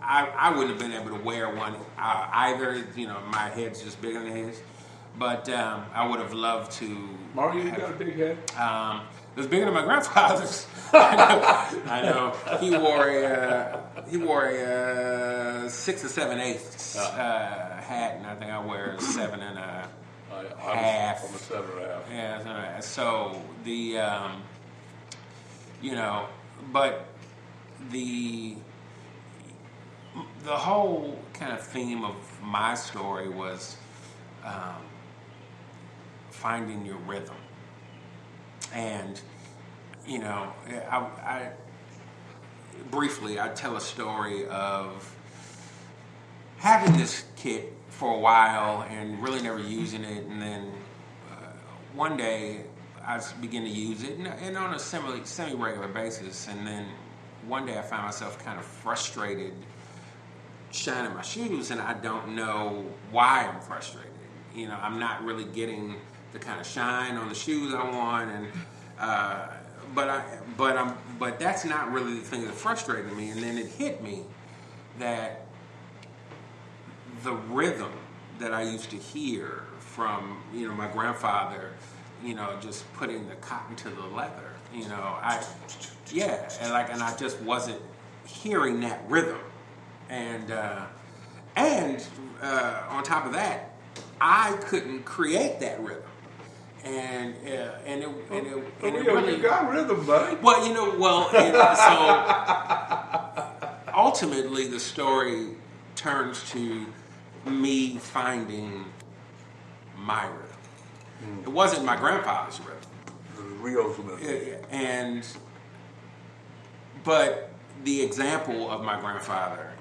I wouldn't have been able to wear one either. My head's just bigger than his, but I would have loved to. Mario, you got a big head. It was bigger than my grandfather's. I know. He wore a 6 or 7/8 hat, and I think I wear a 7 and a half. I'm a 7 and a half. Yeah, so but the whole kind of theme of my story was finding your rhythm. And, I briefly, I tell a story of having this kit for a while and really never using it. And then one day I began to use it and on a semi-regular basis. And then one day I found myself kind of frustrated shining my shoes, and I don't know why I'm frustrated. I'm not really getting the kind of shine on the shoes I want, and but that's not really the thing that frustrated me. And then it hit me that the rhythm that I used to hear from my grandfather, just putting the cotton to the leather, and I just wasn't hearing that rhythm, and on top of that, I couldn't create that rhythm. And it really, you got rhythm, buddy. Well, so ultimately the story turns to me finding my rhythm. It wasn't my grandfather's rhythm. Rio's rhythm. But the example of my grandfather,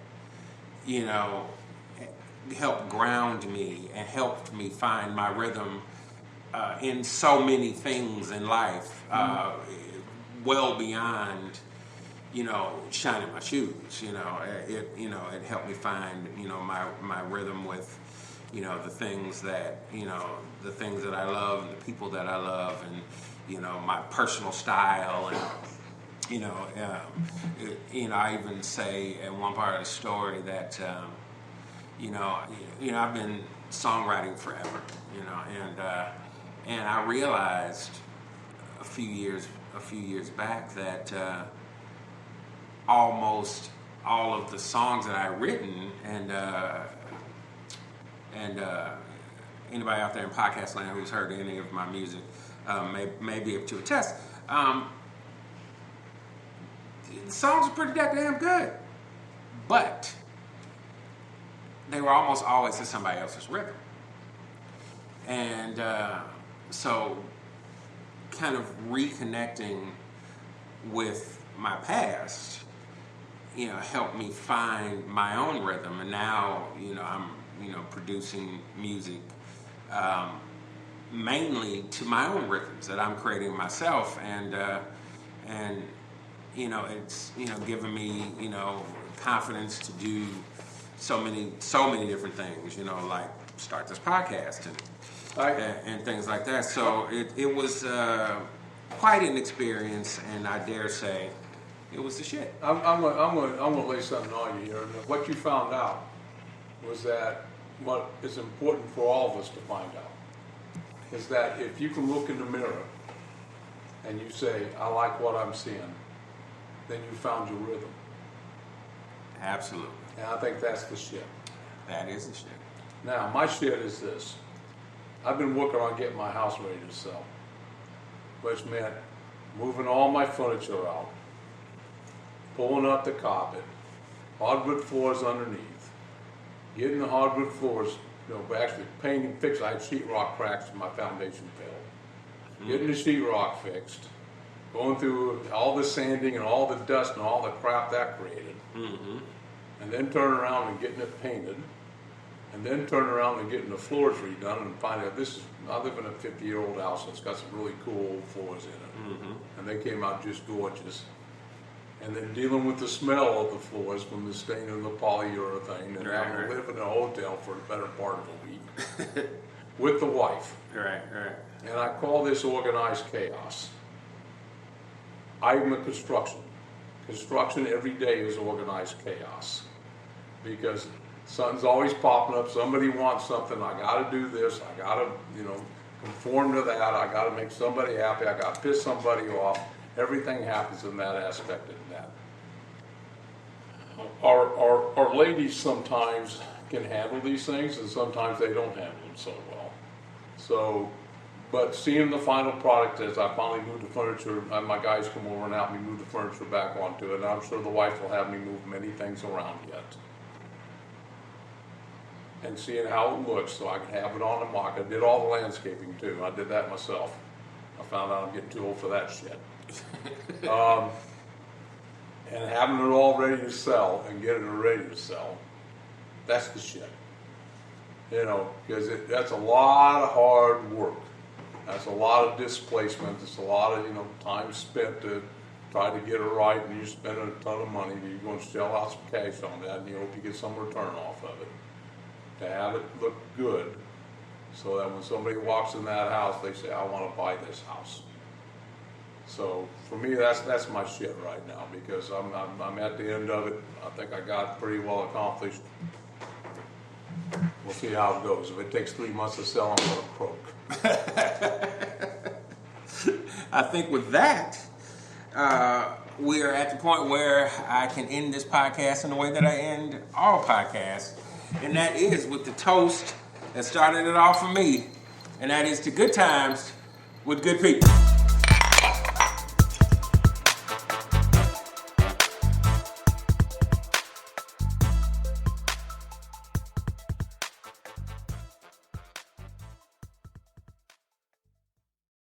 helped ground me and helped me find my rhythm in so many things in life, well beyond, shining my shoes. It helped me find, my rhythm with, the things that, the things that I love and the people that I love, and, my personal style, and, I even say in one part of the story that, I've been songwriting forever, and I realized a few years back that almost all of the songs that I've written, and anybody out there in podcast land who's heard any of my music may be able to attest. The songs are pretty damn good, but they were almost always to somebody else's rhythm. And so kind of reconnecting with my past, helped me find my own rhythm. And now, I'm, producing music mainly to my own rhythms that I'm creating myself. And it's, given me, confidence to do so many different things, like start this podcast and things like that. So it was quite an experience, and I dare say it was the shit. I'm gonna lay something on you here. What you found out was that what is important for all of us to find out is that if you can look in the mirror and you say, I like what I'm seeing, then you found your rhythm. Absolutely. And I think that's the shit. That is the shit. Now, my shit is this. I've been working on getting my house ready to sell, which meant moving all my furniture out, pulling up the carpet, hardwood floors underneath, getting the hardwood floors, actually painting, fixed. I had sheetrock cracks in my foundation failed. Getting the sheetrock fixed, going through all the sanding and all the dust and all the crap that created, and then turning around and getting it painted, and then turning around and getting the floors redone, and finding out I live in a 50-year-old house that's got some really cool old floors in it, and they came out just gorgeous. And then dealing with the smell of the floors from the stain of the polyurethane, and I live in a hotel for the better part of a week with the wife. Right. And I call this organized chaos. I'm a construction. Construction every day is organized chaos, because something's always popping up. Somebody wants something. I got to do this. I got to, conform to that. I got to make somebody happy. I got to piss somebody off. Everything happens in that aspect of that. Our ladies sometimes can handle these things, and sometimes they don't handle them so well. So, but seeing the final product as I finally move the furniture, my guys come over and help me move the furniture back onto it, and I'm sure the wife will have me move many things around yet. And seeing how it looks so I can have it on the market. I did all the landscaping too. I did that myself. I found out I'm getting too old for that shit. And having it all ready to sell and getting it ready to sell, that's the shit. Because that's a lot of hard work. That's a lot of displacement. It's a lot of, time spent to try to get it right, and you're spending a ton of money. You're going to shell out some cash on that, and you hope you get some return off of it. To have it look good, so that when somebody walks in that house, they say, I want to buy this house. So for me, that's my shit right now, because I'm at the end of it. I think I got pretty well accomplished. We'll see how it goes. If it takes 3 months to sell, I'm going to croak. I think with that, we are at the point where I can end this podcast in the way that I end all podcasts, and that is with the toast that started it all for me, and that is to good times with good people.